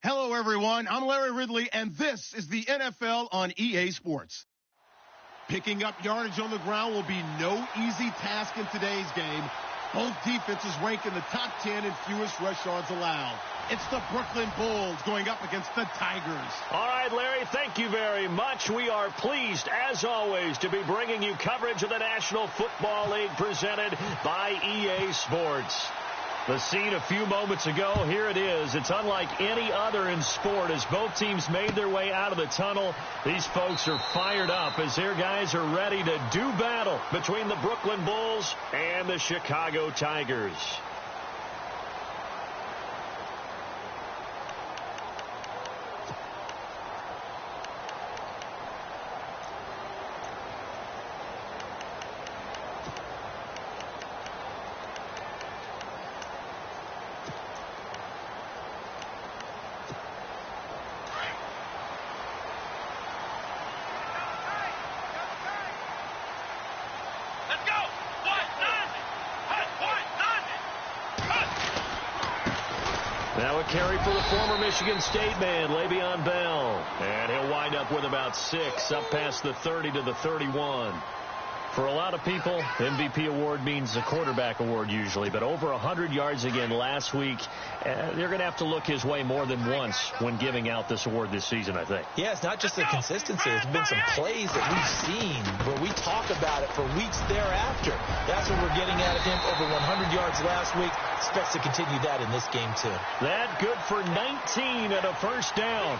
Hello, everyone. I'm Larry Ridley, and this is the NFL on EA Sports. Picking up yardage on the ground will be no easy task in today's game. Both defenses rank in the top 10 in fewest rush yards allowed. It's the Brooklyn Bulls going up against the Tigers. All right, Larry, thank you very much. We are pleased, as always, to be bringing you coverage of the National Football League presented by EA Sports. The scene a few moments ago, here it is. It's unlike any other in sport as both teams made their way out of the tunnel. These folks are fired up as their guys are ready to do battle between the Brooklyn Bulls and the Chicago Tigers. Now a carry for the former Michigan State man, Le'Veon Bell. And he'll wind up with about 6, up past the 30 to the 31. For a lot of people, MVP award means a quarterback award usually, but over 100 yards again last week. They're going to have to look his way more than once when giving out this award this season, I think. Yeah, it's not just the consistency. There's been some plays that we've seen where we talk about it for weeks thereafter. That's what we're getting out of him. Over 100 yards last week. Expects to continue that in this game, too. That good for 19 and a first down.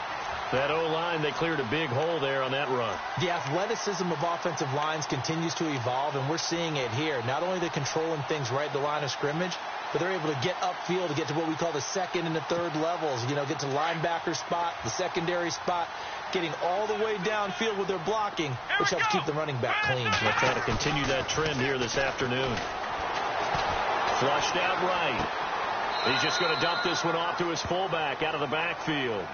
That O-line, they cleared a big hole there on that run. The athleticism of offensive lines continues to evolve, and we're seeing it here. Not only are they controlling things right at the line of scrimmage, but they're able to get upfield to get to what we call the second and the third levels. You know, get to linebacker spot, the secondary spot, getting all the way downfield with their blocking, which helps keep the running back clean. They'll try to continue that trend here this afternoon. Flushed out right. He's just going to dump this one off to his fullback out of the backfield.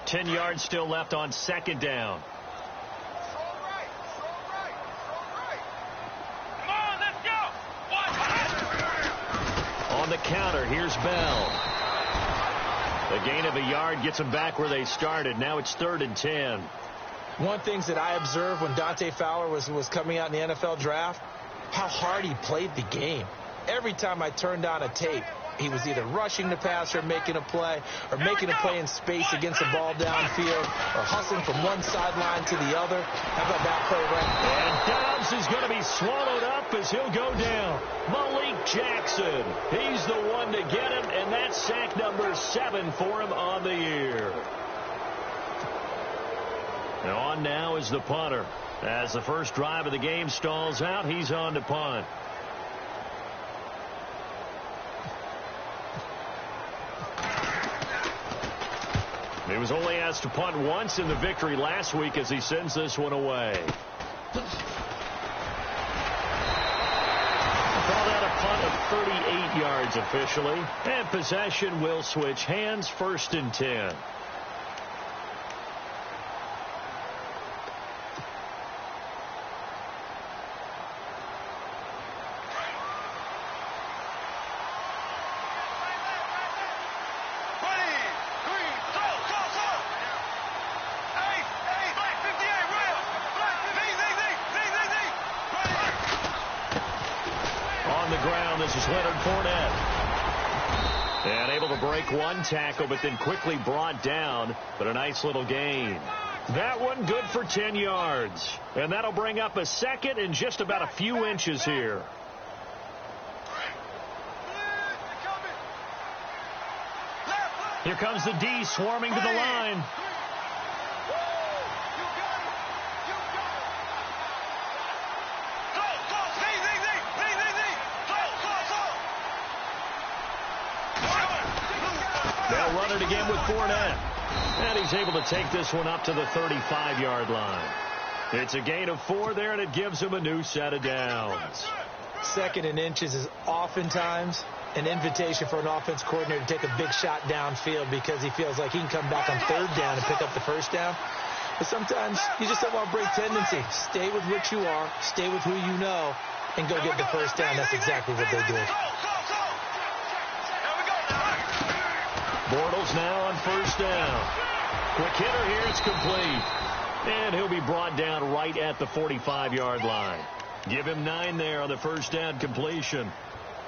Ten yards still left on second down. Come on, let's go. On the counter, here's Bell. The gain of a yard gets them back where they started. Now it's 3rd and 10. One thing that I observed when Dante Fowler was coming out in the NFL draft, how hard he played the game. Every time I turned on a tape, he was either rushing the passer, making a play, or making a play in space against the ball downfield, or hustling from one sideline to the other. How about that play right there? And Dobbs is going to be swallowed up as he'll go down. Malik Jackson, he's the one to get him, and that's sack number 7 for him on the year. And on now is the punter. As the first drive of the game stalls out, he's on to punt. He was only asked to punt once in the victory last week as he sends this one away. Call that a punt of 38 yards officially. And possession will switch hands, 1st and 10. This is Leonard Fournette. And able to break one tackle, but then quickly brought down. But a nice little gain. That one good for 10 yards. And that'll bring up a 2nd and just about a few inches here. Here comes the D swarming to the line. They'll run it again with Fournette. And he's able to take this one up to the 35-yard line. It's a gain of 4 there, and it gives him a new set of downs. 2nd and inches is oftentimes an invitation for an offense coordinator to take a big shot downfield because he feels like he can come back on 3rd down and pick up the 1st down. But sometimes you just don't want to break tendency. Stay with what you are, stay with who you know, and go get the first down. That's exactly what they did. Bortles now on first down. Quick hitter here, it's complete. And he'll be brought down right at the 45-yard line. Give him 9 there on the first down completion.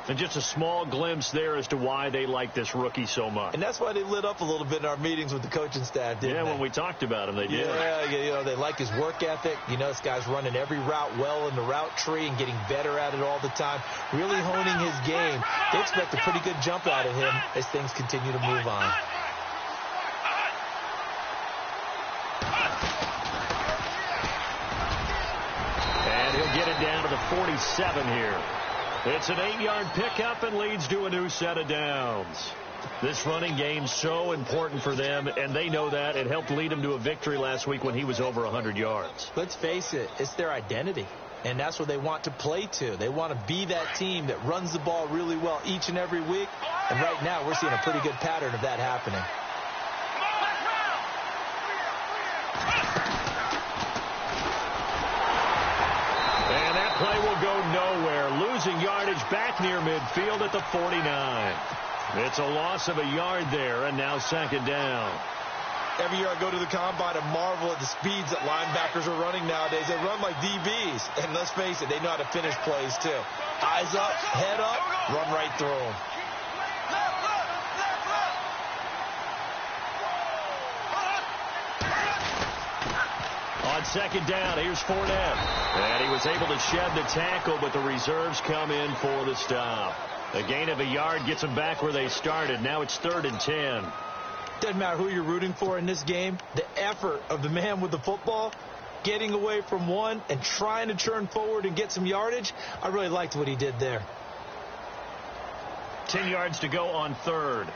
And just a small glimpse there as to why they like this rookie so much. And that's why they lit up a little bit in our meetings with the coaching staff, didn't they? Yeah, when we talked about him, they did. Yeah, you know, they like his work ethic. You know, this guy's running every route well in the route tree and getting better at it all the time, really honing his game. They expect a pretty good jump out of him as things continue to move on. And he'll get it down to the 47 here. It's an 8-yard pickup and leads to a new set of downs. This running game's so important for them, and they know that. It helped lead them to a victory last week when he was over 100 yards. Let's face it, it's their identity, and that's what they want to play to. They want to be that team that runs the ball really well each and every week, and right now we're seeing a pretty good pattern of that happening. Play will go nowhere. Losing yardage back near midfield at the 49. It's a loss of a yard there, and now second down. Every year I go to the combine and marvel at the speeds that linebackers are running nowadays. They run like DBs, and let's face it, they know how to finish plays too. Eyes up, head up, run right through them. On second down, here's Fournette. And he was able to shed the tackle, but the reserves come in for the stop. A gain of a yard gets them back where they started. Now it's 3rd and 10. Doesn't matter who you're rooting for in this game. The effort of the man with the football, getting away from one and trying to turn forward and get some yardage, I really liked what he did there. 10 yards to go on 3rd.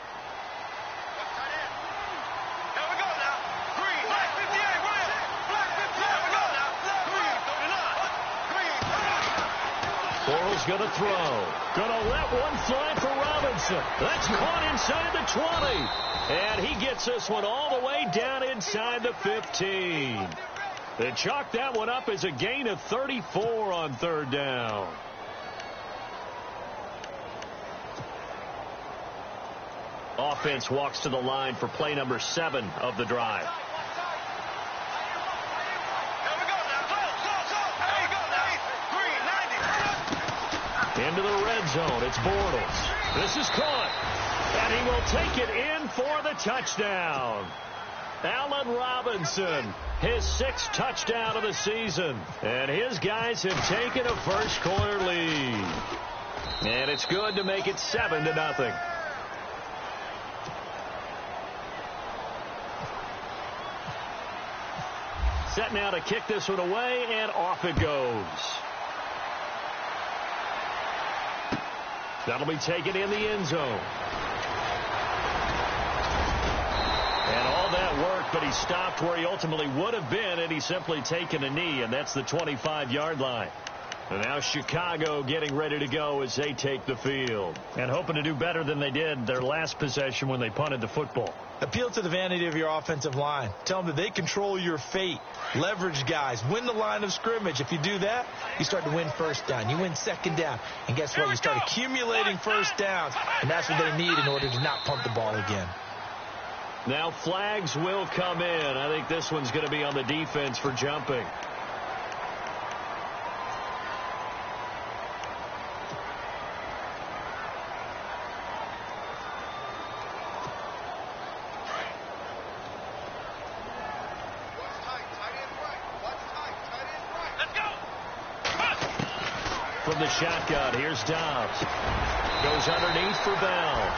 Bortles going to throw. Going to let one fly for Robinson. That's caught inside the 20. And he gets this one all the way down inside the 15. They chalk that one up as a gain of 34 on 3rd down. Offense walks to the line for play number 7 of the drive. Into the red zone. It's Bortles. This is caught. And he will take it in for the touchdown. Allen Robinson, his 6th touchdown of the season. And his guys have taken a first-quarter lead. And it's good to make it 7-0. Set now to kick this one away, and off it goes. That'll be taken in the end zone. And all that work, but he stopped where he ultimately would have been, and he's simply taken a knee, and that's the 25-yard line. And now Chicago getting ready to go as they take the field. And hoping to do better than they did their last possession when they punted the football. Appeal to the vanity of your offensive line. Tell them that they control your fate. Leverage guys. Win the line of scrimmage. If you do that, you start to win first down. You win second down. And guess what? You start accumulating first downs. And that's what they need in order to not punt the ball again. Now flags will come in. I think this one's going to be on the defense for jumping. From the shotgun, here's Dobbs. Goes underneath for Bell.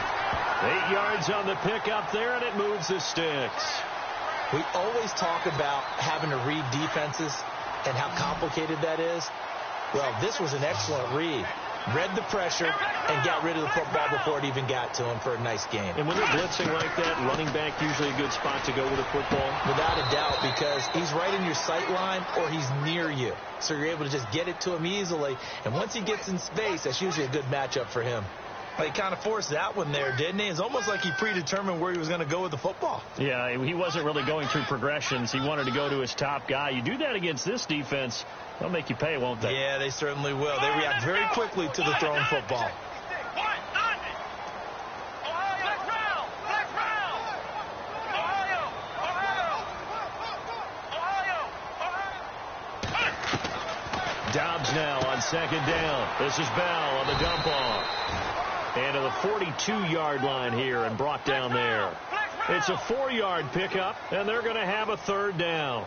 8 yards on the pickup there, and it moves the sticks. We always talk about having to read defenses and how complicated that is. Well, this was an excellent read. Read the pressure and got rid of the football before it even got to him for a nice game. And when they're blitzing like that, running back usually a good spot to go with a football? Without a doubt, because he's right in your sight line or he's near you. So you're able to just get it to him easily. And once he gets in space, that's usually a good matchup for him. He kind of forced that one there, didn't he? It's almost like he predetermined where he was going to go with the football. Yeah, he wasn't really going through progressions. He wanted to go to his top guy. You do that against this defense, they'll make you pay, won't they? Yeah, they certainly will. They react very quickly to the thrown football. Dobbs now on second down. This is Bell on the dump off. And to the 42-yard line here and brought down there. It's a 4-yard pickup, and they're going to have a third down.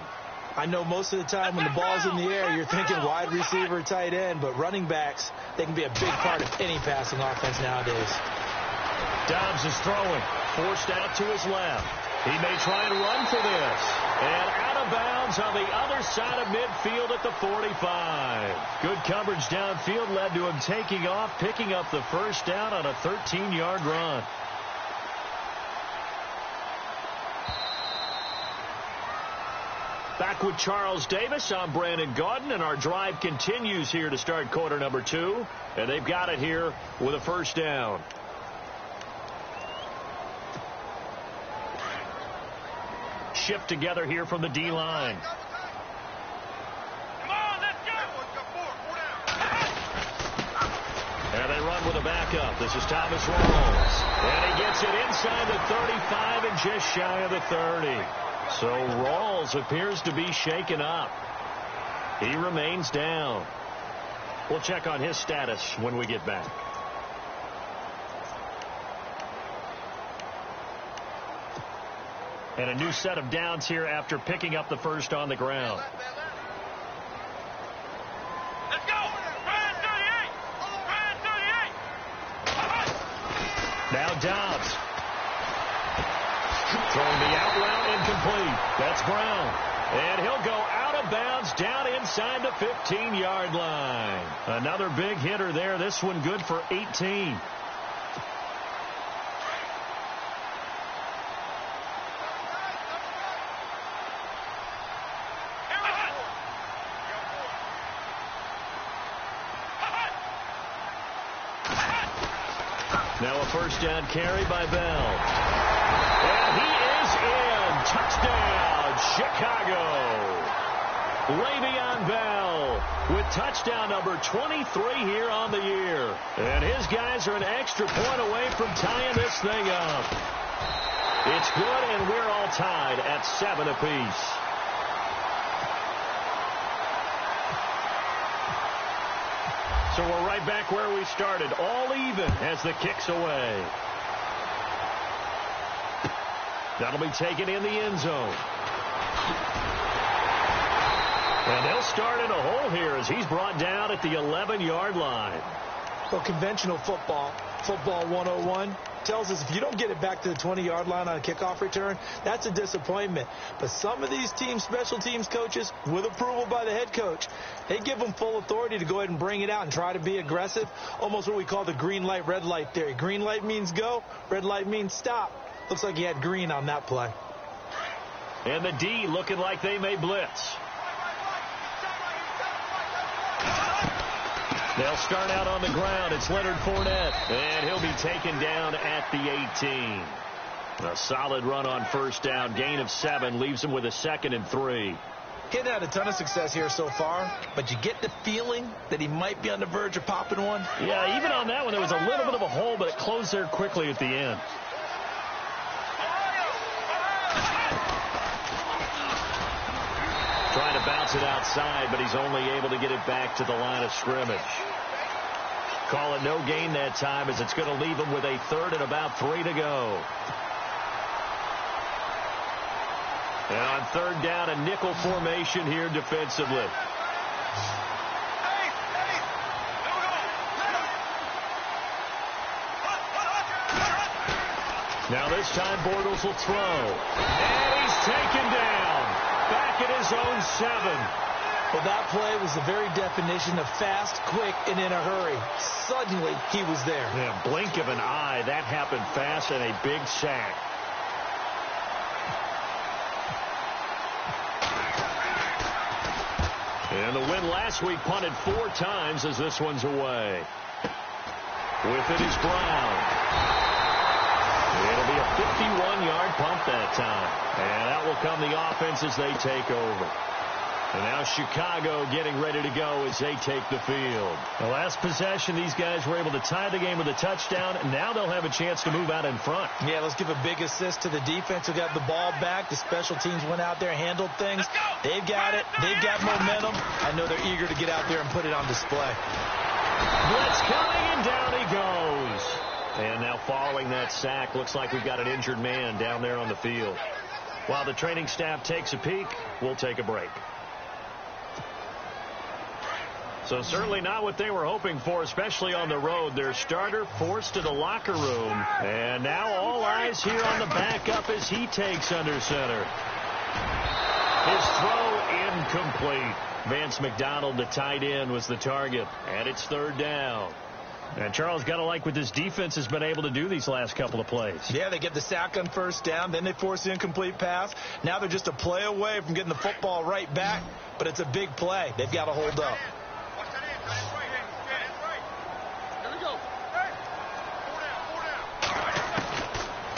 I know most of the time when the ball's in the air, you're thinking wide receiver, tight end, but running backs, they can be a big part of any passing offense nowadays. Dobbs is throwing, forced out to his left. He may try and run for this. And out of bounds on the other side of midfield at the 45. Good coverage downfield led to him taking off, picking up the first down on a 13-yard run. Back with Charles Davis, I'm Brandon Gaudin, and our drive continues here to start quarter number 2. And they've got it here with a first down. Shift together here from the D-line. And they run with a backup. This is Thomas Rawls. And he gets it inside the 35 and just shy of the 30. So Rawls appears to be shaken up. He remains down. We'll check on his status when we get back. And a new set of downs here after picking up the first on the ground. Let's go! Ryan 38! Ryan 38! Now Dobbs. Throwing the out route incomplete. That's Brown. And he'll go out of bounds down inside the 15-yard line. Another big hitter there. This one good for 18. Now a first down carry by Bell. And he is in. Touchdown, Chicago. Le'Veon Bell with touchdown number 23 here on the year. And his guys are an extra point away from tying this thing up. It's good, and we're all tied at 7 apiece. So we're right back where we started, all even as the kick's away. That'll be taken in the end zone. And they'll start in a hole here as he's brought down at the 11-yard line. Well, conventional football 101, tells us if you don't get it back to the 20-yard line on a kickoff return, that's a disappointment. But some of these teams, special teams coaches, with approval by the head coach, they give them full authority to go ahead and bring it out and try to be aggressive, almost what we call the green light, red light theory. Green light means go, red light means stop. Looks like he had green on that play. And the D looking like they may blitz. They'll start out on the ground. It's Leonard Fournette, and he'll be taken down at the 18. A solid run on first down. Gain of 7 leaves him with a 2nd and 3. He hadn't had a ton of success here so far, but you get the feeling that he might be on the verge of popping one. Yeah, even on that one, there was a little bit of a hole, but it closed there quickly at the end. Trying to bounce it outside, but he's only able to get it back to the line of scrimmage. Call it no gain that time, as it's going to leave him with a 3rd and about 3 to go. And on 3rd down, a nickel formation here defensively. Now this time Bortles will throw. And he's taken down. Back at his own 7. Well, that play was the very definition of fast, quick, and in a hurry. Suddenly, he was there. Yeah, blink of an eye. That happened fast, and a big sack. And the win last week punted 4 times as this one's away. With it is Brown. It'll be a 51-yard pump that time. And out will come the offense as they take over. And now Chicago getting ready to go as they take the field. The last possession, these guys were able to tie the game with a touchdown, and now they'll have a chance to move out in front. Yeah, let's give a big assist to the defense who got the ball back. The special teams went out there, handled things. They've got it. They've got momentum. I know they're eager to get out there and put it on display. Blitz coming, and down he goes. And now following that sack, looks like we've got an injured man down there on the field. While the training staff takes a peek, we'll take a break. So certainly not what they were hoping for, especially on the road. Their starter forced to the locker room. And now all eyes here on the backup as he takes under center. His throw incomplete. Vance McDonald, the tight end, was the target. And it's third down. And Charles, got to like what this defense has been able to do these last couple of plays. Yeah, they get the sack on first down. Then they force the incomplete pass. Now they're just a play away from getting the football right back. But it's a big play. They've got to hold up.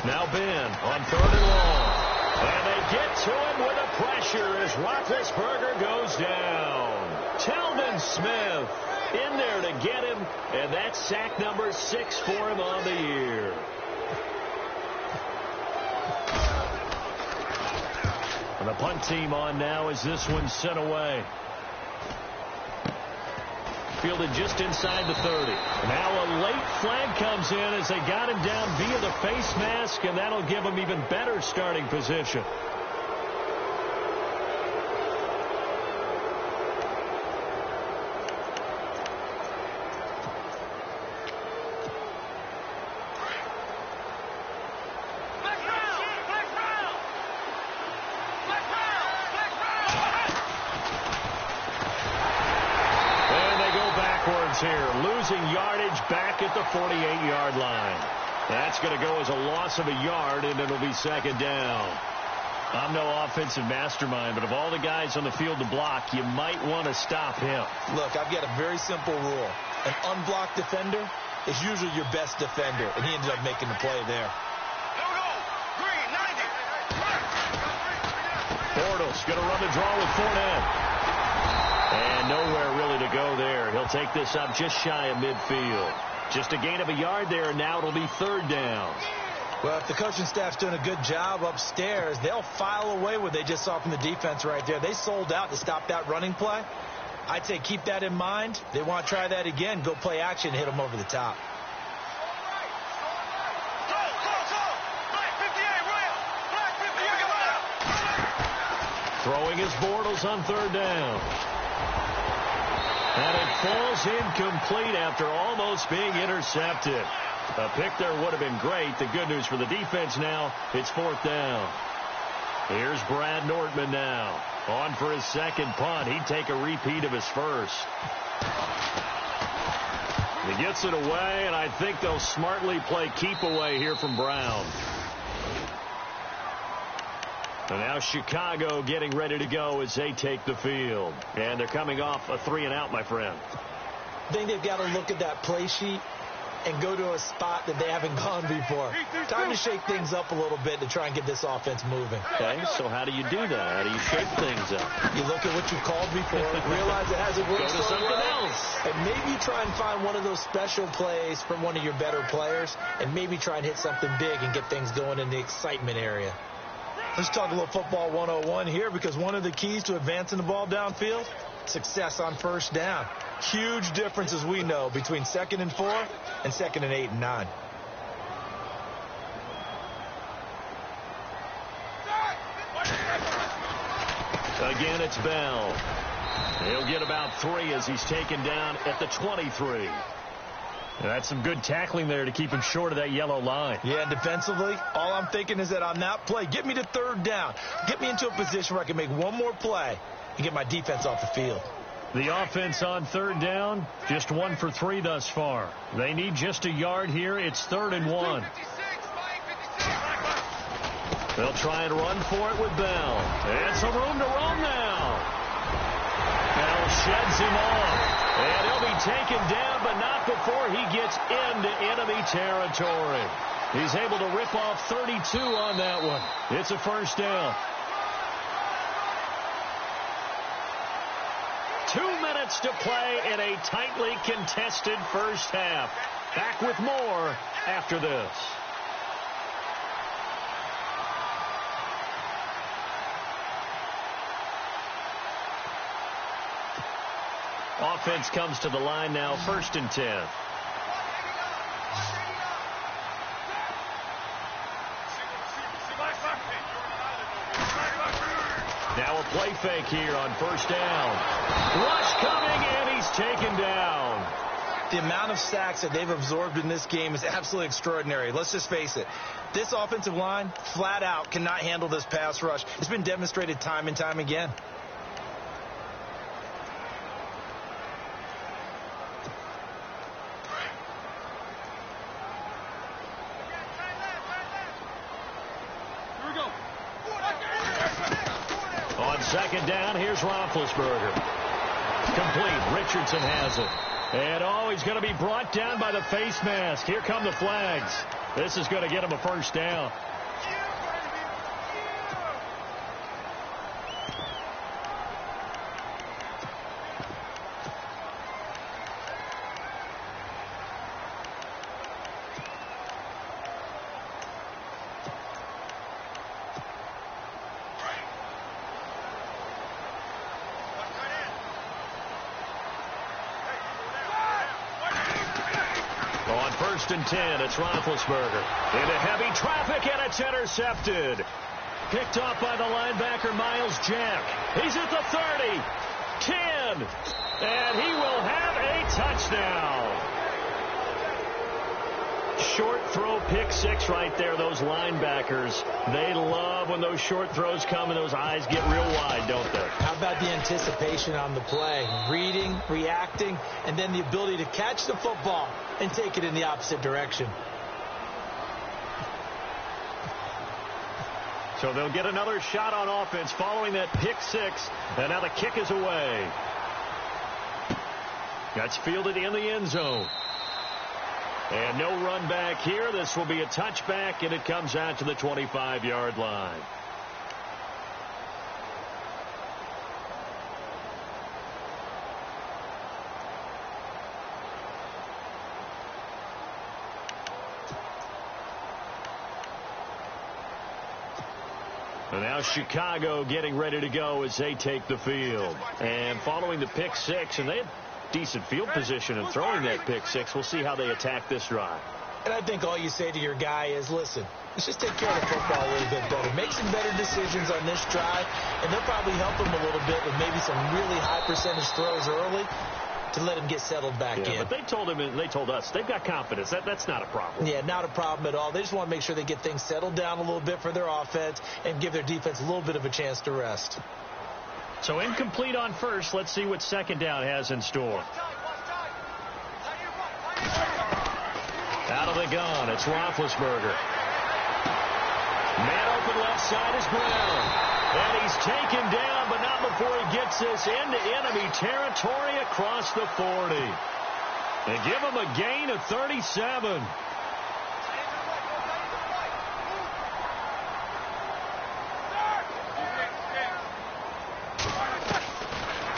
Now Ben on third and long. And they get to him with a pressure as Roethlisberger goes down. Telvin Smith in there to get him, and that's sack number 6 for him on the year. And the punt team on now as this one's sent away. Fielded just inside the 30. Now a late flag comes in as they got him down via the face mask, and that'll give him even better starting position. Here, losing yardage back at the 48-yard line. That's going to go as a loss of a yard, and it'll be second down. I'm no offensive mastermind, but of all the guys on the field to block, you might want to stop him. Look, I've got a very simple rule. An unblocked defender is usually your best defender, and he ended up making the play there. Bortles going to run the draw with Fournette. And nowhere really to go there. He'll take this up just shy of midfield. Just a gain of a yard there, and now it'll be third down. Well, if the coaching staff's doing a good job upstairs, they'll file away what they just saw from the defense right there. They sold out to stop that running play. I'd say keep that in mind. They want to try that again. Go play action, hit them over the top. Throwing his Bortles on third down. And it falls incomplete after almost being intercepted. A pick there would have been great. The good news for the defense now, it's fourth down. Here's Brad Nordman now. On for his second punt. He'd take a repeat of his first. He gets it away, and I think they'll smartly play keep away here from Brown. And now Chicago getting ready to go as they take the field. And they're coming off a 3-and-out, my friend. I think they've got to look at that play sheet and go to a spot that they haven't gone before. Time to shake things up a little bit to try and get this offense moving. Okay, so how do you do that? How do you shake things up? You look at what you called before, realize it hasn't worked so something else. And maybe try and find one of those special plays from one of your better players, and maybe try and hit something big and get things going in the excitement area. Let's talk a little football 101 here, because one of the keys to advancing the ball downfield, success on first down. Huge difference, as we know, between 2nd and 4 and 2nd and 8 and 9. Again, it's Bell. He'll get about 3 as he's taken down at the 23. That's some good tackling there to keep him short of that yellow line. Yeah, and defensively, all I'm thinking is that on that play, get me to third down. Get me into a position where I can make one more play and get my defense off the field. The offense on third down, just 1 for 3 thus far. They need just a yard here. It's 3rd and 1. They'll try and run for it with Bell. And some room to roam now. Bell sheds him off. And he'll be taken down, but not before he gets into enemy territory. He's able to rip off 32 on that one. It's a first down. 2 minutes to play in a tightly contested first half. Back with more after this. Offense comes to the line now, 1st and 10. Now a play fake here on first down. Rush coming, and he's taken down. The amount of sacks that they've absorbed in this game is absolutely extraordinary. Let's just face it. This offensive line, flat out, cannot handle this pass rush. It's been demonstrated time and time again. On second down, here's Roethlisberger. Complete. Richardson has it. And, he's going to be brought down by the face mask. Here come the flags. This is going to get him a first down. On 1st and 10, it's Roethlisberger. Into heavy traffic, and it's intercepted. Picked off by the linebacker, Miles Jack. He's at the 30, 10, and he will have a touchdown. Short throw, pick six right there. Those linebackers, they love when those short throws come and those eyes get real wide, don't they? How about the anticipation on the play? Reading, reacting, and then the ability to catch the football and take it in the opposite direction. So they'll get another shot on offense following that pick six, and now the kick is away. That's fielded in the end zone. And no run back here. This will be a touchback, and it comes out to the 25-yard line. And now Chicago getting ready to go as they take the field. And following the pick six, and they had decent field position in throwing that pick six. We'll see how they attack this drive. And I think all you say to your guy is, listen, let's just take care of the football a little bit better. Make some better decisions on this drive, and they'll probably help him a little bit with maybe some really high percentage throws early to let him get settled back in. But they told him, and they told us, they've got confidence. That's not a problem. Yeah, not a problem at all. They just want to make sure they get things settled down a little bit for their offense and give their defense a little bit of a chance to rest. So incomplete on first. Let's see what second down has in store. Out of the gun, it's Roethlisberger. Man open left side is Brown. And he's taken down, but not before he gets this into enemy territory across the 40. They give him a gain of 37.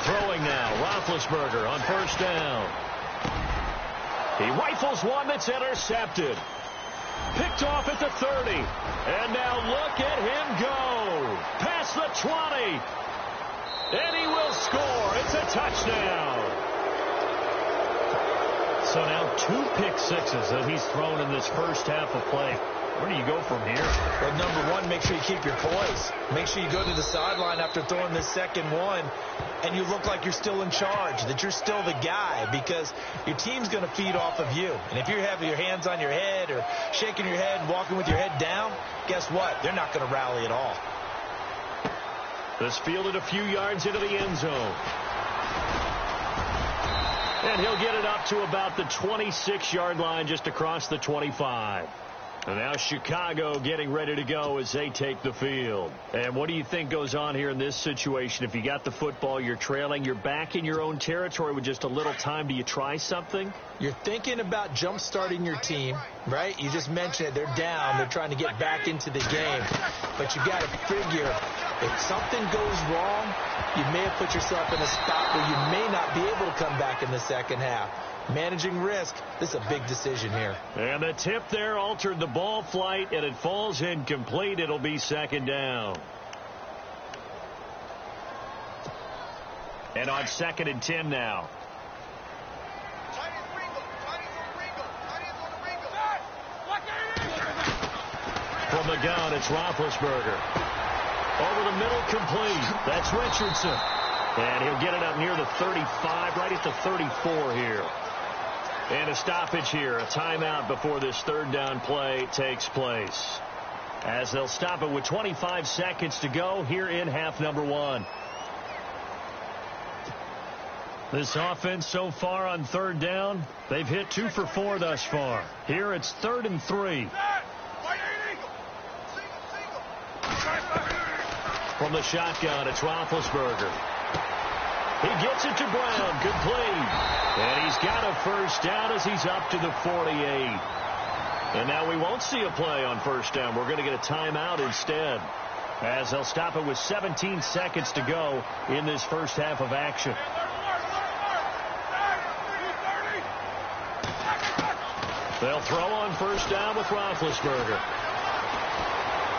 Throwing now, Roethlisberger on first down. He rifles one that's intercepted. Picked off at the 30. And now look at him go. Past the 20. And he will score. It's a touchdown. So now 2 pick sixes that he's thrown in this first half of play. Where do you go from here? Well, number one, make sure you keep your poise. Make sure you go to the sideline after throwing this second one, and you look like you're still in charge, that you're still the guy, because your team's going to feed off of you. And if you're having your hands on your head or shaking your head and walking with your head down, guess what? They're not going to rally at all. This fielded a few yards into the end zone. And he'll get it up to about the 26-yard line, just across the 25. And now Chicago getting ready to go as they take the field. And what do you think goes on here in this situation? If you got the football, you're trailing, you're back in your own territory with just a little time. Do you try something? You're thinking about jump-starting your team, right? You just mentioned it. They're down. They're trying to get back into the game. But you got to figure if something goes wrong, you may have put yourself in a spot where you may not be able to come back in the second half. Managing risk, this is a big decision here. And the tip there altered the ball flight, and it falls incomplete. It'll be second down. And on 2nd and 10 now. From the gun, it's Roethlisberger. Over the middle, complete. That's Richardson. And he'll get it up near the 35, right at the 34 here. And a stoppage here, a timeout before this third down play takes place. As they'll stop it with 25 seconds to go here in half number 1. This offense so far on third down, they've hit 2 for 4 thus far. Here it's 3rd and 3. From the shotgun, it's Roethlisberger. He gets it to Brown, complete. And he's got a first down as he's up to the 48. And now we won't see a play on first down. We're going to get a timeout instead, as they'll stop it with 17 seconds to go in this first half of action. They'll throw on first down with Roethlisberger.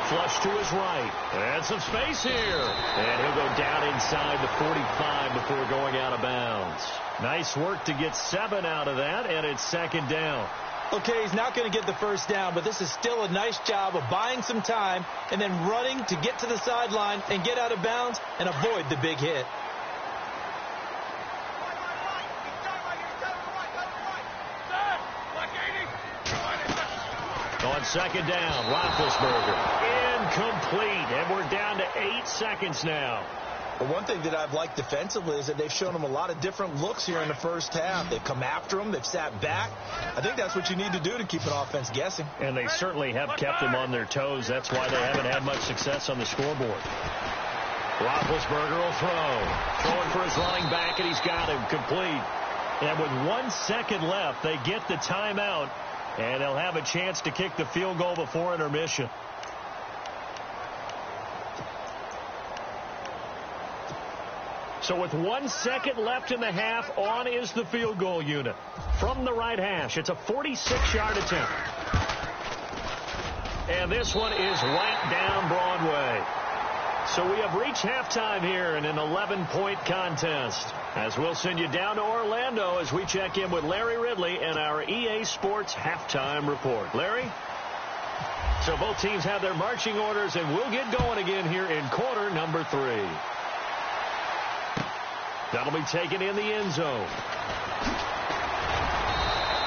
Flush to his right. And some space here. And he'll go down inside the 45 before going out of bounds. Nice work to get 7 out of that, and it's second down. Okay, he's not going to get the first down, but this is still a nice job of buying some time and then running to get to the sideline and get out of bounds and avoid the big hit. On second down, Roethlisberger. Incomplete, and we're down to 8 seconds now. Well, one thing that I've liked defensively is that they've shown them a lot of different looks here in the first half. They've come after them. They've sat back. I think that's what you need to do to keep an offense guessing. And they certainly have kept them on their toes. That's why they haven't had much success on the scoreboard. Roethlisberger will throw. Throwing for his running back, and he's got him complete. And with 1 second left, they get the timeout, and they'll have a chance to kick the field goal before intermission. So with 1 second left in the half, on is the field goal unit. From the right hash, it's a 46-yard attempt. And this one is right down Broadway. So we have reached halftime here in an 11-point contest. As we'll send you down to Orlando as we check in with Larry Ridley and our EA Sports Halftime Report. Larry? So both teams have their marching orders, and we'll get going again here in quarter number 3. That'll be taken in the end zone.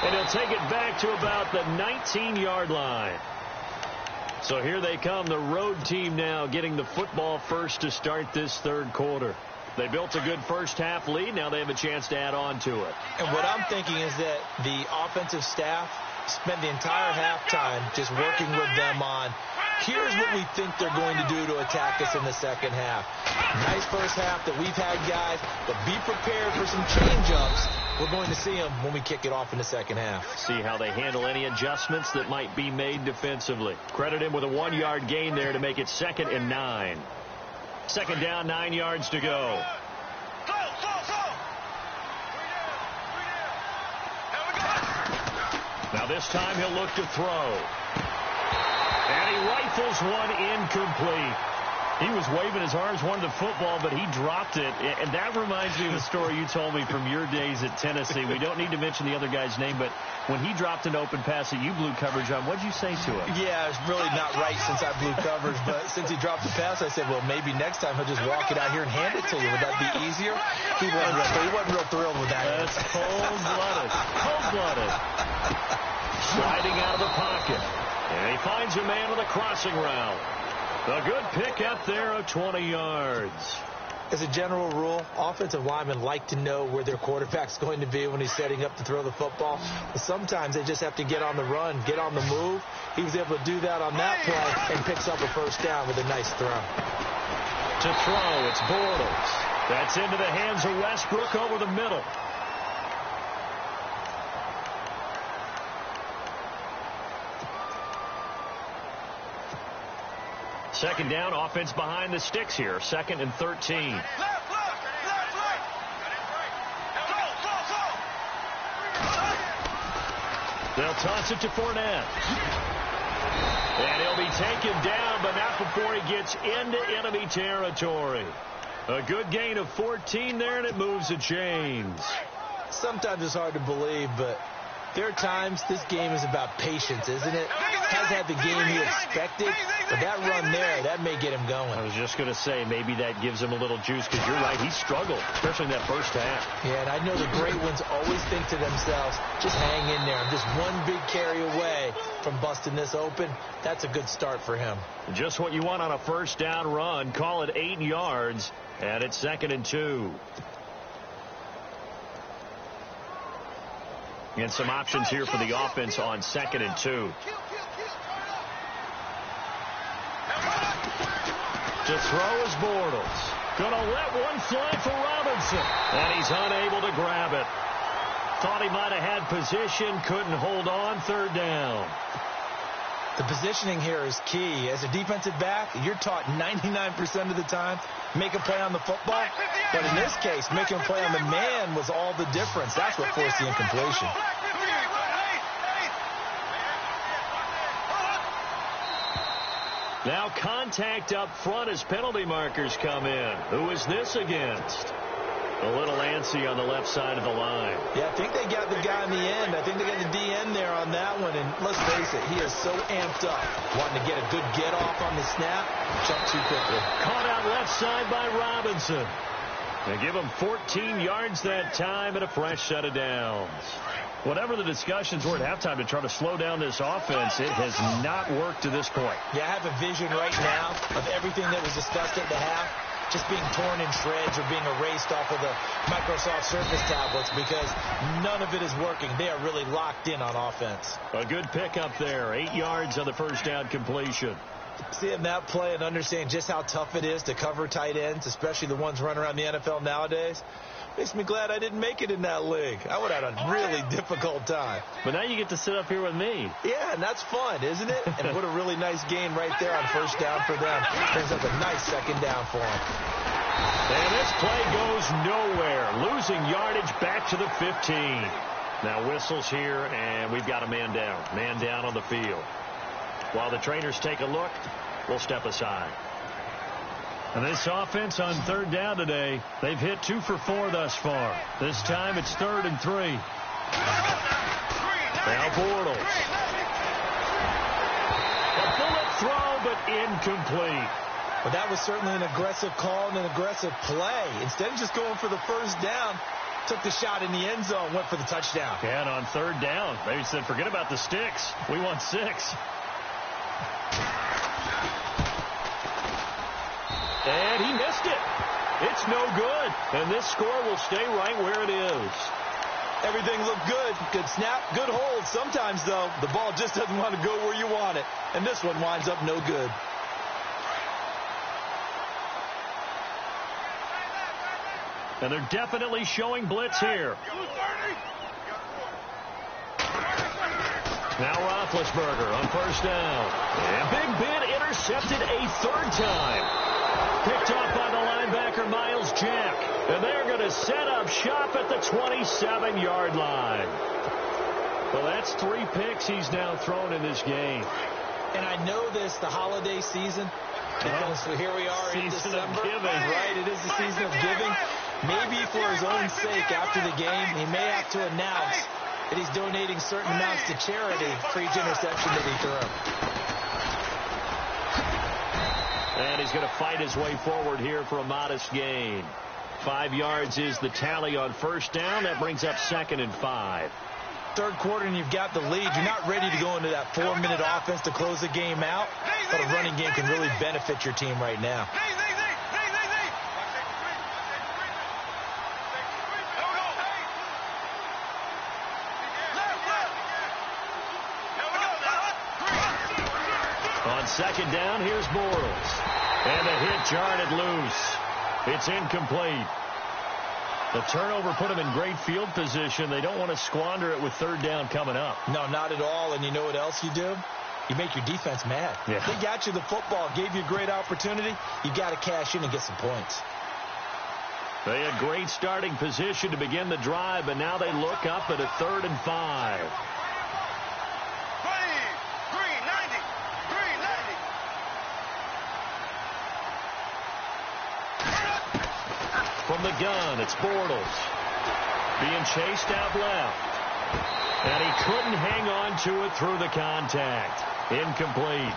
And he'll take it back to about the 19-yard line. So here they come, the road team now getting the football first to start this third quarter. They built a good first half lead. Now they have a chance to add on to it. And what I'm thinking is that the offensive staff spent the entire halftime just working with them on, here's what we think they're going to do to attack us in the second half. Nice first half that we've had, guys, but be prepared for some change-ups. We're going to see them when we kick it off in the second half. See how they handle any adjustments that might be made defensively. Credit him with a 1-yard gain there to make it 2nd and 9. Second down, 9 yards to go. Now this time he'll look to throw. And he rifles one incomplete. He was waving his arms, wanted the football, but he dropped it. And that reminds me of the story you told me from your days at Tennessee. We don't need to mention the other guy's name, but when he dropped an open pass that you blew coverage on, what did you say to him? Yeah, it's really not right since I blew coverage, but since he dropped the pass, I said, well, maybe next time he'll just walk it out here and hand it to you. Would that be easier? He wasn't real thrilled with that. That's cold-blooded. Cold-blooded. Sliding out of the pocket. And he finds a man with a crossing route. A good pick up there of 20 yards. As a general rule, offensive linemen like to know where their quarterback's going to be when he's setting up to throw the football. But sometimes they just have to get on the run, get on the move. He was able to do that on that play and picks up a first down with a nice throw. To throw, it's Bortles. That's into the hands of Westbrook over the middle. Second down, offense behind the sticks here. 2nd and 13. They'll toss it to Fournette. And he'll be taken down, but not before he gets into enemy territory. A good gain of 14 there, and it moves the chains. Sometimes it's hard to believe, but there are times this game is about patience, isn't it? Has had the game he expected, but that run there, that may get him going. I was just going to say, maybe that gives him a little juice, because you're right, he struggled, especially in that first half. Yeah, and I know the great ones always think to themselves, just hang in there. I'm just one big carry away from busting this open. That's a good start for him. Just what you want on a first down run. Call it 8 yards, and it's 2nd and 2. And some options here for the offense on 2nd and 2. To throw is Bortles. Gonna let one fly for Robinson. And he's unable to grab it. Thought he might have had position. Couldn't hold on. 3rd down. The positioning here is key. As a defensive back, you're taught 99% of the time, make a play on the football. But in this case, making a play on the man was all the difference. That's what forced the incompletion. Now contact up front as penalty markers come in. Who is this against? A little antsy on the left side of the line. Yeah, I think they got the guy in the end. I think they got the DN there on that one. And let's face it, he is so amped up, wanting to get a good get-off on the snap, jump too quickly. Caught out left side by Robinson. They give him 14 yards that time and a fresh set of downs. Whatever the discussions were at halftime to try to slow down this offense, it has not worked to this point. Yeah, I have a vision right now of everything that was discussed at the half just being torn in shreds or being erased off of the Microsoft Surface tablets because none of it is working. They are really locked in on offense. A good pickup there. 8 yards on the first down completion. Seeing that play and understanding just how tough it is to cover tight ends, especially the ones running around the NFL nowadays, makes me glad I didn't make it in that league. I would have had a really difficult time. But now you get to sit up here with me. Yeah, and that's fun, isn't it? And what a really nice game right there on first down for them. Brings up a nice second down for them. And this play goes nowhere. Losing yardage back to the 15. Now whistles here, and we've got a man down. Man down on the field. While the trainers take a look, we'll step aside. And this offense on 3rd down today, they've hit 2 for 4 thus far. This time it's 3rd and 3. Now Bortles. A bullet throw, but incomplete. Well, that was certainly an aggressive call and an aggressive play. Instead of just going for the first down, took the shot in the end zone, went for the touchdown. And on 3rd down, they said, forget about the sticks. We want 6. And he missed it. It's no good. And this score will stay right where it is. Everything looked good. Good snap, good hold. Sometimes, though, the ball just doesn't want to go where you want it. And this one winds up no good. And they're definitely showing blitz here. Now Roethlisberger on first down. And Big Ben intercepted a 3rd time. Picked off by the linebacker, Miles Jack. And they're going to set up shop at the 27-yard line. Well, that's 3 picks he's now thrown in this game. And I know this, the holiday season, because here we are in December. Right, it is the season of giving. Maybe for his own sake after the game, he may have to announce that he's donating certain amounts to charity for each interception that he threw. And he's going to fight his way forward here for a modest gain. 5 yards is the tally on first down. That brings up 2nd and 5. 3rd quarter and you've got the lead. You're not ready to go into that 4-minute offense to close the game out. But a running game can really benefit your team right now. On second down, here's Bortles. And the hit jarred it loose. It's incomplete. The turnover put them in great field position. They don't want to squander it with third down coming up. No, not at all. And you know what else you do? You make your defense mad. Yeah. They got you the football, gave you a great opportunity. You got to cash in and get some points. They had great starting position to begin the drive, but now they look up at a 3rd and 5. From the gun, it's Bortles. Being chased out left. And he couldn't hang on to it through the contact. Incomplete.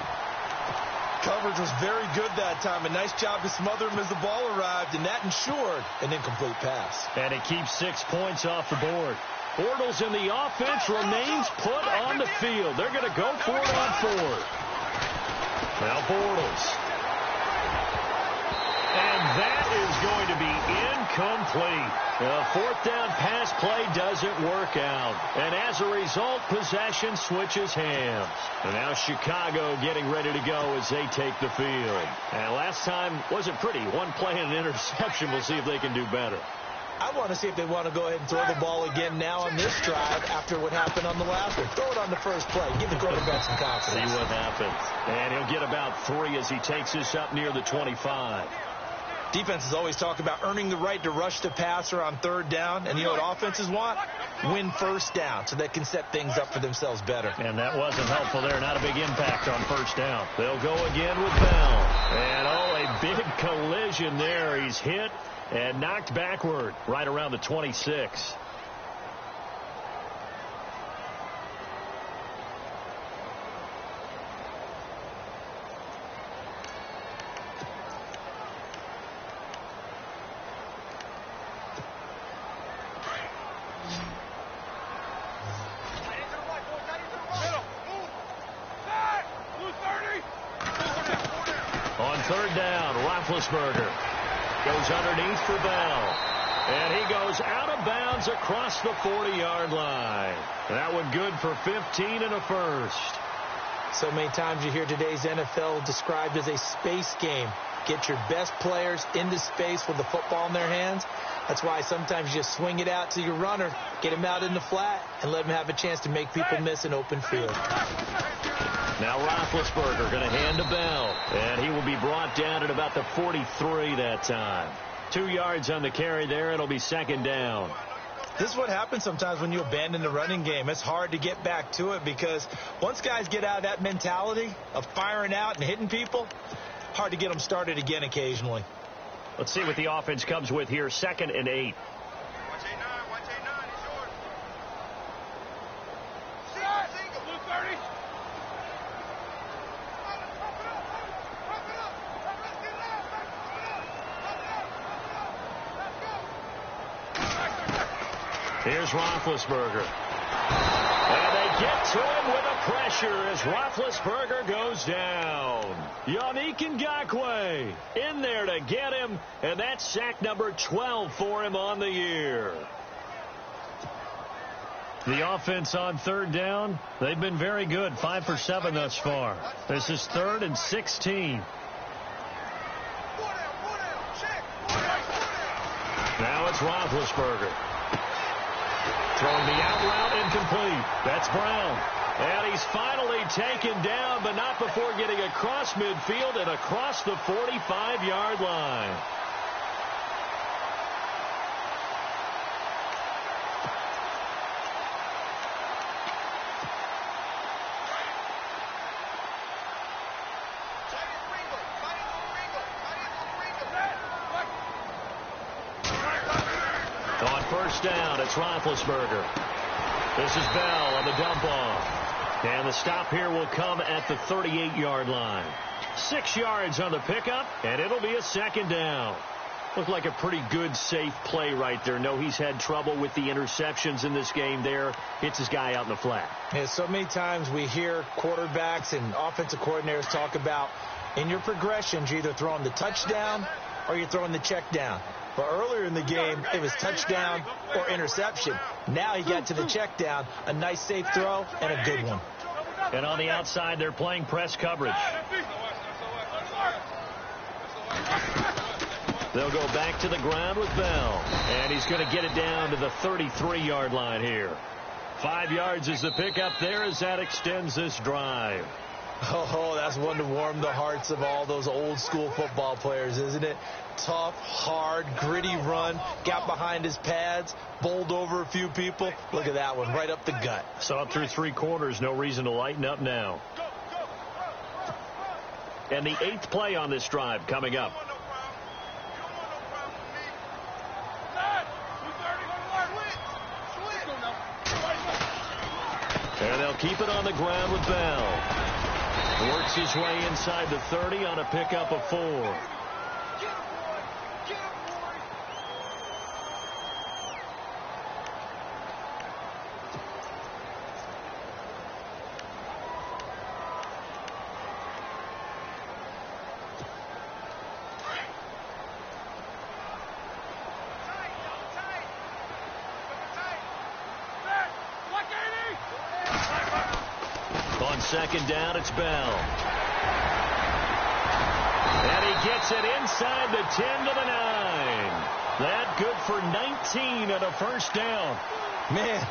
Coverage was very good that time. A nice job to smother him as the ball arrived, and that ensured an incomplete pass. And it keeps 6 points off the board. Bortles in the offense remains put on the field. They're going to go for it on 4th. Now Bortles. And that is going to be incomplete. The 4th down pass play doesn't work out. And as a result, possession switches hands. And now Chicago getting ready to go as they take the field. And last time wasn't pretty. One play and an interception. We'll see if they can do better. I want to see if they want to go ahead and throw the ball again now on this drive after what happened on the last one. Throw it on the first play. Give the quarterback some confidence. See what happens. And he'll get about 3 as he takes this up near the 25. Defenses always talk about earning the right to rush the passer on 3rd down. And you know what offenses want? Win 1st down so they can set things up for themselves better. And that wasn't helpful there. Not a big impact on 1st down. They'll go again with Bell. And, a big collision there. He's hit and knocked backward right around the 26. On 3rd down, Roethlisberger goes underneath for Bell. And he goes out of bounds across the 40-yard line. That one good for 15 and a first. So many times you hear today's NFL described as a space game. Get your best players into space with the football in their hands. That's why sometimes you just swing it out to your runner, get him out in the flat, and let him have a chance to make people miss an open field. Now Roethlisberger going to hand to Bell, and he will be brought down at about the 43 that time. 2 yards on the carry there. It'll be 2nd down. This is what happens sometimes when you abandon the running game. It's hard to get back to it because once guys get out of that mentality of firing out and hitting people, hard to get them started again occasionally. Let's see what the offense comes with here. 2nd and 8. Here's Roethlisberger. And they get to him with a pressure as Roethlisberger goes down. Yannick Ngakoue in there to get him, and that's sack number 12 for him on the year. The offense on 3rd down, they've been very good, 5 for 7 thus far. This is 3rd and 16. Now it's Roethlisberger. Throwing the out route incomplete. That's Brown. And he's finally taken down, but not before getting across midfield and across the 45-yard line. On 1st down, it's Roethlisberger. This is Bell on the dump off. And the stop here will come at the 38-yard line. 6 yards on the pickup, and it'll be a 2nd down. Looked like a pretty good, safe play right there. No, he's had trouble with the interceptions in this game there. Hits his guy out in the flat. Yeah, so many times we hear quarterbacks and offensive coordinators talk about in your progressions, you're either throwing the touchdown or you're throwing the check down. But earlier in the game, it was touchdown or interception. Now he got to the check down, a nice safe throw, and a good one. And on the outside, they're playing press coverage. They'll go back to the ground with Bell. And he's going to get it down to the 33-yard line here. 5 yards is the pickup there as that extends this drive. Oh, that's one to warm the hearts of all those old-school football players, isn't it? Tough, hard, gritty run. Got behind his pads, bowled over a few people. Look at that one, right up the gut. Saw it through 3 quarters. No reason to lighten up now. And the 8th play on this drive coming up. And they'll keep it on the ground with Bell. Works his way inside the 30 on a pickup of 4. Second down, it's Bell. And he gets it inside the 10 to the 9. That good for 19 and a first down. Man,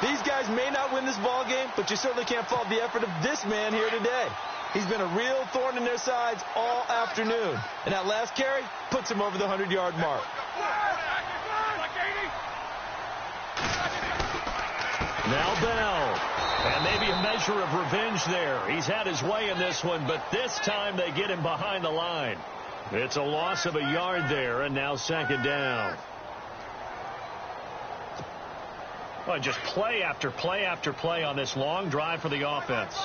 these guys may not win this ball game, but you certainly can't fault the effort of this man here today. He's been a real thorn in their sides all afternoon. And that last carry puts him over the 100-yard mark. Now Bell. And maybe a measure of revenge there. He's had his way in this one, but this time they get him behind the line. It's a loss of a yard there, and now second down. Well, just play after play after play on this long drive for the offense.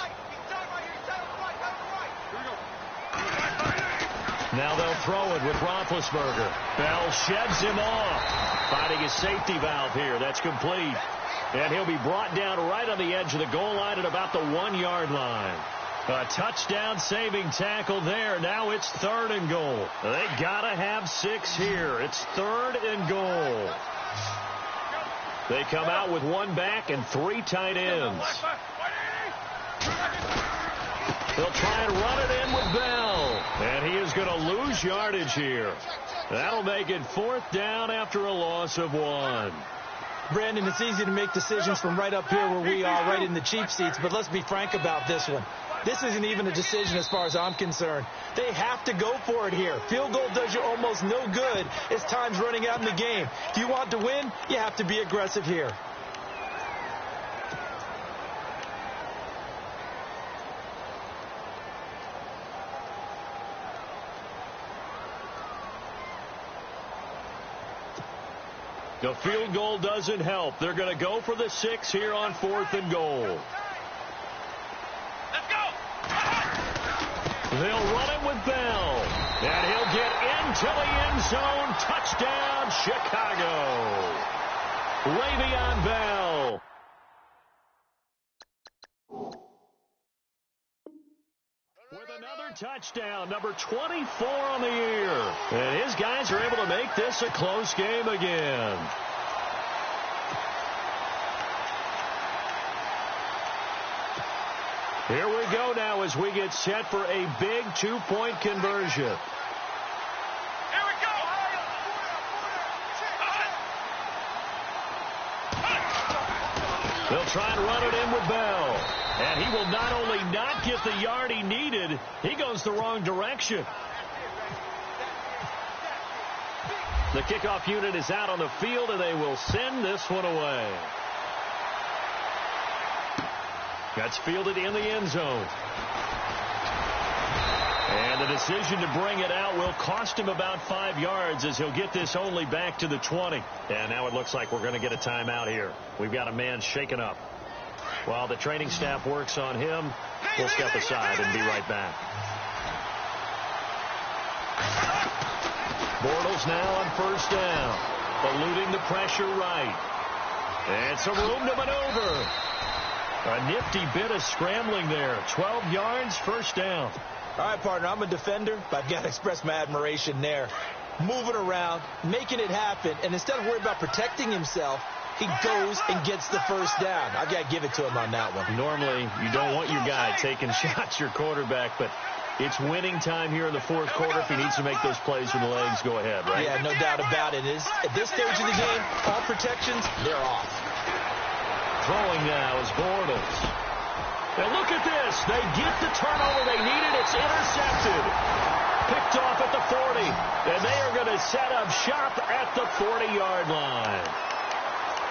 Now they'll throw it with Roethlisberger. Bell sheds him off. Finding his safety valve here. That's complete. And he'll be brought down right on the edge of the goal line at about the 1-yard line. A touchdown saving tackle there. Now it's 3rd and goal. They got to have 6 here. It's 3rd and goal. They come out with 1 back and 3 tight ends. They'll try and run it in with Bell. And he is going to lose yardage here. That'll make it 4th down after a loss of 1. Brandon, it's easy to make decisions from right up here where we are, right in the cheap seats, but let's be frank about this one. This isn't even a decision as far as I'm concerned. They have to go for it here. Field goal does you almost no good as time's running out in the game. If you want to win, you have to be aggressive here. The field goal doesn't help. They're going to go for the 6 here on 4th and goal. Let's go. They'll run it with Bell. And he'll get into the end zone. Touchdown, Chicago. Le'Veon Bell. With another touchdown, number 24 on the year. And his guys are able to make this a close game again. Here we go now as we get set for a big 2-point conversion. Here we go. They'll try and run it in with Bell. And he will not only not get the yard he needed, he goes the wrong direction. The kickoff unit is out on the field, and they will send this one away. That's fielded in the end zone. And the decision to bring it out will cost him about 5 yards as he'll get this only back to the 20. And now it looks like we're going to get a timeout here. We've got a man shaken up. While the training staff works on him, we'll step aside and be right back. Bortles now on 1st down. Eluding the pressure right. And some room to maneuver. A nifty bit of scrambling there. 12 yards, 1st down. All right, partner, I'm a defender, but I've got to express my admiration there. Moving around, making it happen, and instead of worrying about protecting himself, he goes and gets the first down. I've got to give it to him on that one. Normally, you don't want your guy taking shots, your quarterback, but it's winning time here in the fourth quarter. If he needs to make those plays with the legs, go ahead, right? Yeah, no doubt about it. At this stage of the game, all protections, they're off. Throwing now is Bortles. And look at this. They get the turnover they needed. It's intercepted. Picked off at the 40. And they are going to set up shop at the 40-yard line.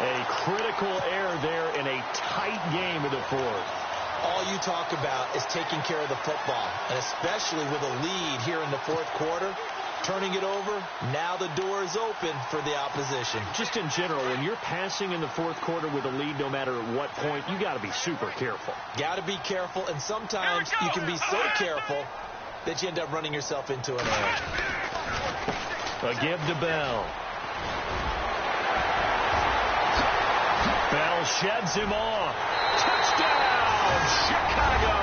A critical error there in a tight game of the fourth. All you talk about is taking care of the football, and especially with a lead here in the fourth quarter, turning it over, now the door is open for the opposition. Just in general, when you're passing in the fourth quarter with a lead, no matter at what point, you got to be super careful. Got to be careful, and sometimes you can be so careful that you end up running yourself into an error. A give to Bell. Bell sheds him off. Touchdown, Chicago!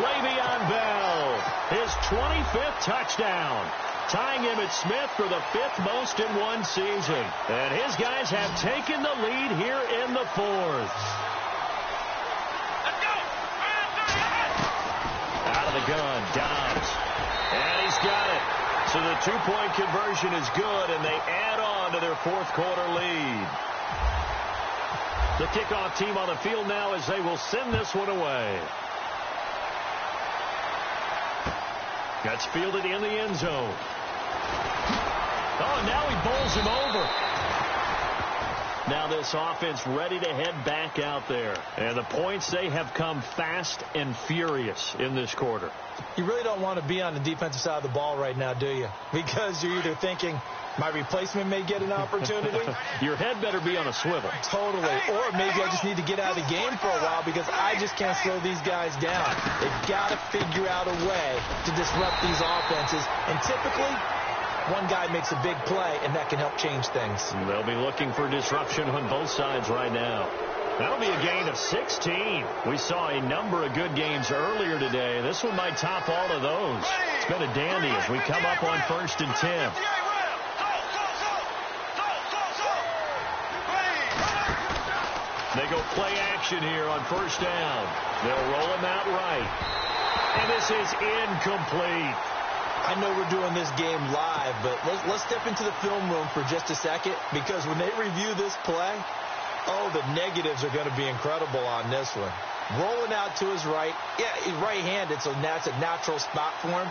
Le'Veon Bell, his 25th touchdown, tying Emmitt Smith for the 5th most in one season. And his guys have taken the lead here in the fourth. Out of the gun, Dobbs. And he's got it. So the two-point conversion is good, and they add on to their fourth quarter lead. The kickoff team on the field now as they will send this one away. That's fielded in the end zone. Oh, and now he bowls him over. Now this offense ready to head back out there. And the points, they have come fast and furious in this quarter. You really don't want to be on the defensive side of the ball right now, do you? Because you're either thinking, my replacement may get an opportunity. Your head better be on a swivel. Totally. Or maybe I just need to get out of the game for a while because I just can't slow these guys down. They've got to figure out a way to disrupt these offenses. And typically, one guy makes a big play, and that can help change things. They'll be looking for disruption on both sides right now. That'll be a gain of 16. We saw a number of good games earlier today. This one might top all of those. It's been a dandy as we come up on 1st and 10. They go play action here on 1st down. They'll roll him out right. And this is incomplete. I know we're doing this game live, but let's step into the film room for just a second, because when they review this play, oh, the negatives are going to be incredible on this one. Rolling out to his right. Yeah, he's right-handed, so that's a natural spot for him.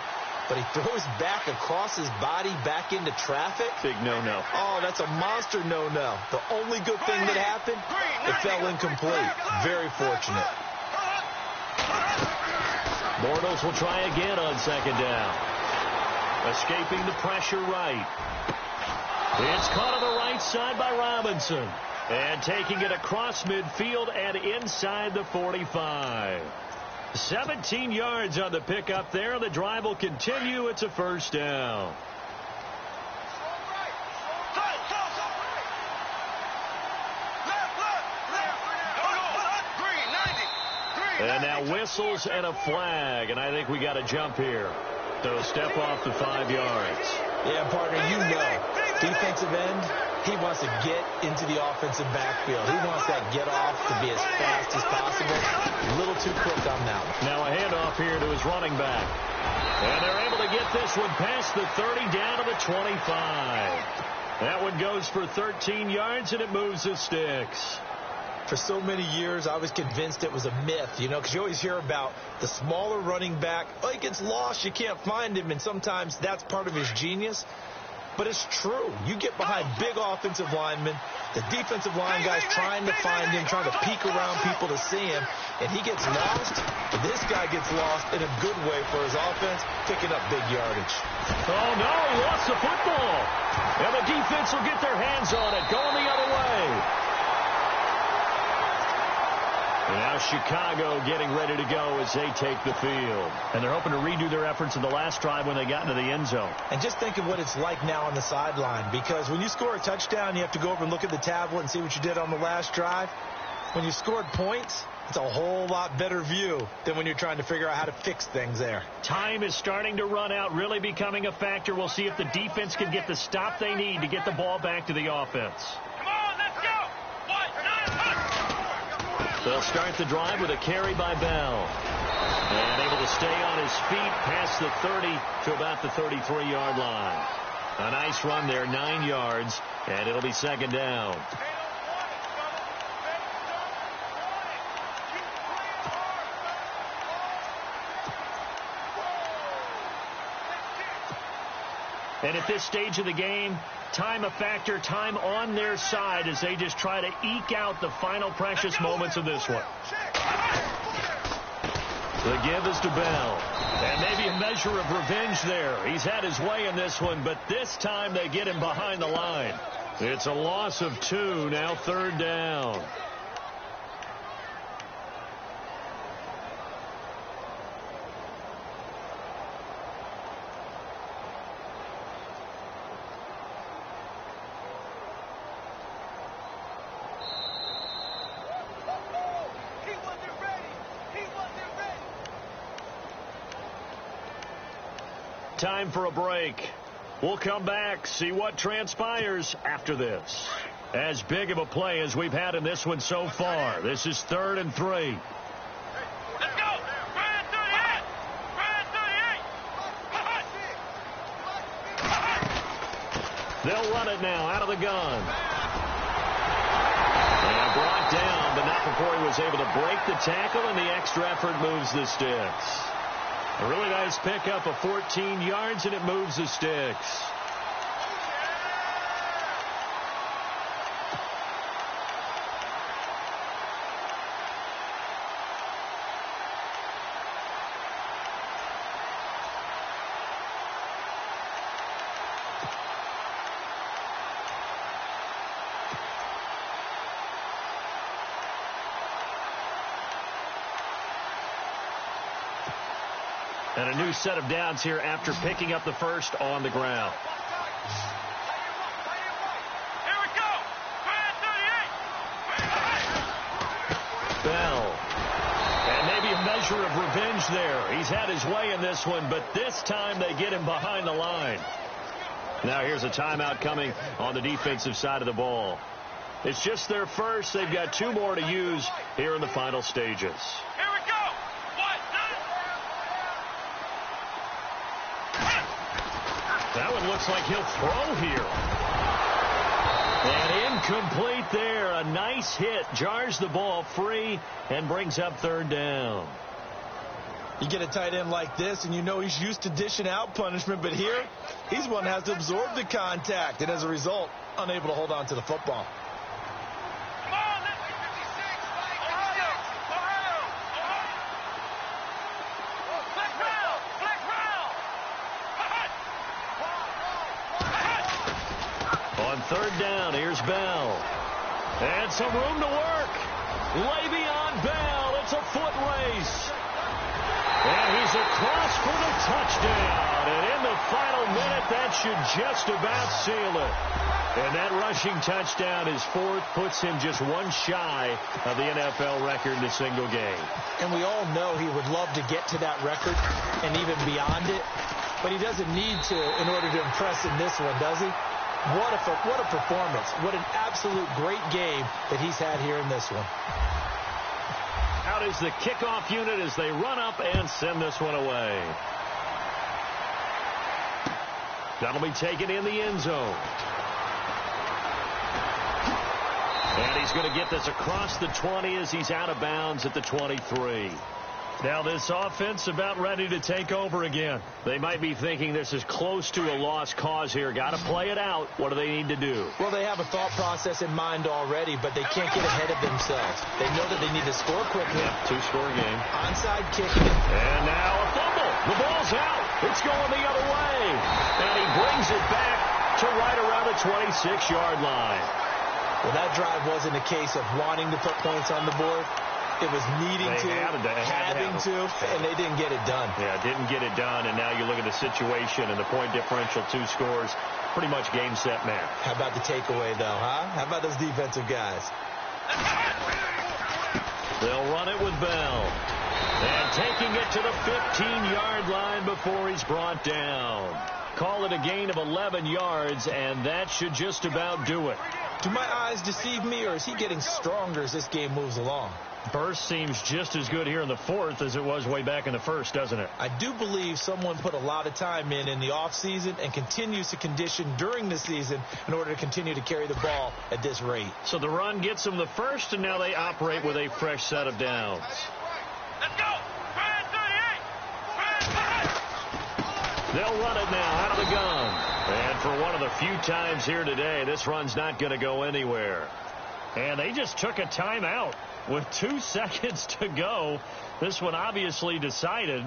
But he throws back across his body back into traffic. Big no-no. Oh, that's a monster no-no. The only good thing that happened, it fell incomplete. Very fortunate. Bortles will try again on 2nd down. Escaping the pressure right. It's caught on the right side by Robinson. And taking it across midfield and inside the 45. 17 yards on the pickup there. The drive will continue. It's a 1st down. And now whistles and a flag. And I think we got to jump here. So step off the 5 yards. Yeah, partner, you know. Defensive end, he wants to get into the offensive backfield. He wants that get off to be as fast as possible. A little too quick on that one. Now a handoff here to his running back. And they're able to get this one past the 30 down to the 25. That one goes for 13 yards, and it moves the sticks. For so many years, I was convinced it was a myth, you know, because you always hear about the smaller running back. Oh, he gets lost. You can't find him, and sometimes that's part of his genius. But it's true. You get behind big offensive linemen, the defensive line guys trying to find him, trying to peek around people to see him, and he gets lost. But this guy gets lost in a good way for his offense, picking up big yardage. Oh, no, he lost the football. And the defense will get their hands on it, going the other way. And now Chicago getting ready to go as they take the field. And they're hoping to redo their efforts in the last drive when they got into the end zone. And just think of what it's like now on the sideline, because when you score a touchdown, you have to go over and look at the tablet and see what you did on the last drive. When you scored points, it's a whole lot better view than when you're trying to figure out how to fix things there. Time is starting to run out, really becoming a factor. We'll see if the defense can get the stop they need to get the ball back to the offense. Come on! They'll start the drive with a carry by Bell. And able to stay on his feet past the 30 to about the 33-yard line. A nice run there, 9 yards, and it'll be second down. And at this stage of the game, time a factor, time on their side as they just try to eke out the final precious moments of this one. The give is to Bell. And maybe a measure of revenge there. He's had his way in this one, but this time they get him behind the line. It's a loss of 2, now third down. Time for a break. We'll come back, see what transpires after this. As big of a play as we've had in this one so far. This is 3rd and 3. Let's go! Brand 38! Brand 38! They'll run it now out of the gun. And brought down, but not before he was able to break the tackle, and the extra effort moves the sticks. A really nice pickup of 14 yards, and it moves the sticks. And a new set of downs here after picking up the first on the ground. Here we go! Brand 38! Bell. And maybe a measure of revenge there. He's had his way in this one, but this time they get him behind the line. Now here's a timeout coming on the defensive side of the ball. It's just their first. They've got 2 more to use here in the final stages. Here we go! That one looks like he'll throw here. And incomplete there. A nice hit. Jars the ball free and brings up 3rd down. You get a tight end like this, and you know he's used to dishing out punishment, but here, he's one that has to absorb the contact, and as a result, unable to hold on to the football. Come on, let's get 56, Ohio! Flex round! Flex round! On 3rd down, here's Bell. And some room to work. Le'Veon Bell. It's a foot race. And he's across for the touchdown. And in the final minute, that should just about seal it. And that rushing touchdown, his 4th, puts him just 1 shy of the NFL record in a single game. And we all know he would love to get to that record and even beyond it. But he doesn't need to in order to impress in this one, does he? What a performance. What an absolute great game that he's had here in this one. Out is the kickoff unit as they run up and send this one away. That'll be taken in the end zone. And he's going to get this across the 20 as he's out of bounds at the 23. Now this offense about ready to take over again. They might be thinking this is close to a lost cause here. Got to play it out. What do they need to do? Well, they have a thought process in mind already, but they can't get ahead of themselves. They know that they need to score quickly. Yeah, 2-score game. Onside kicking. And now a fumble. The ball's out. It's going the other way. And he brings it back to right around the 26-yard line. Well, that drive wasn't a case of wanting to put points on the board. It was needing to, having to, and they didn't get it done. Yeah, didn't get it done, and now you look at the situation and the point differential, 2 scores, pretty much game, set, match. How about the takeaway, though, huh? How about those defensive guys? They'll run it with Bell. And taking it to the 15-yard line before he's brought down. Call it a gain of 11 yards, and that should just about do it. Do my eyes deceive me, or is he getting stronger as this game moves along? Burst seems just as good here in the fourth as it was way back in the first, doesn't it? I do believe someone put a lot of time in the offseason and continues to condition during the season in order to continue to carry the ball at this rate. So the run gets them the first, and now they operate with a fresh set of downs. Let's go. They'll run it now out of the gun. And for one of the few times here today, this run's not going to go anywhere. And they just took a timeout with 2 seconds to go. This one obviously decided.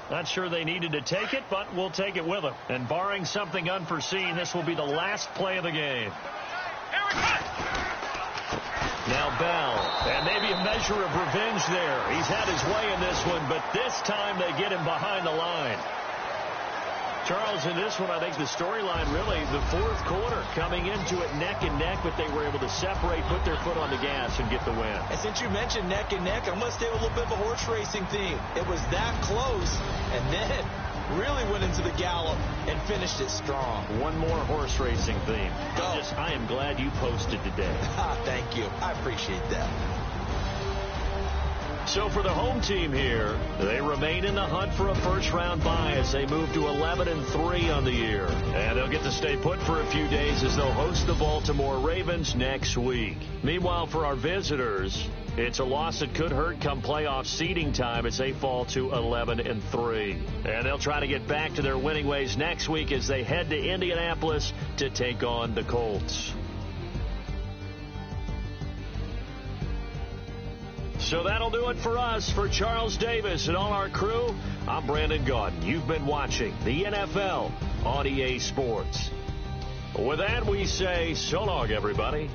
Not sure they needed to take it, but we'll take it with them. And barring something unforeseen, this will be the last play of the game. Now Bell, and maybe a measure of revenge there. He's had his way in this one, but this time they get him behind the line. Charles, in this one, I think the storyline really, the fourth quarter, coming into it neck and neck, but they were able to separate, put their foot on the gas, and get the win. And since you mentioned neck and neck, I'm going to stay with a little bit of a horse racing theme. It was that close, and then really went into the gallop and finished it strong. One more horse racing theme. Go. I am glad you posted today. Thank you. I appreciate that. So for the home team here, they remain in the hunt for a first-round bye as they move to 11-3 on the year. And they'll get to stay put for a few days as they'll host the Baltimore Ravens next week. Meanwhile, for our visitors, it's a loss that could hurt come playoff seeding time as they fall to 11-3. And they'll try to get back to their winning ways next week as they head to Indianapolis to take on the Colts. So that'll do it for us. For Charles Davis and all our crew, I'm Brandon Gaudin. You've been watching the NFL on EA Sports. With that, we say so long, everybody.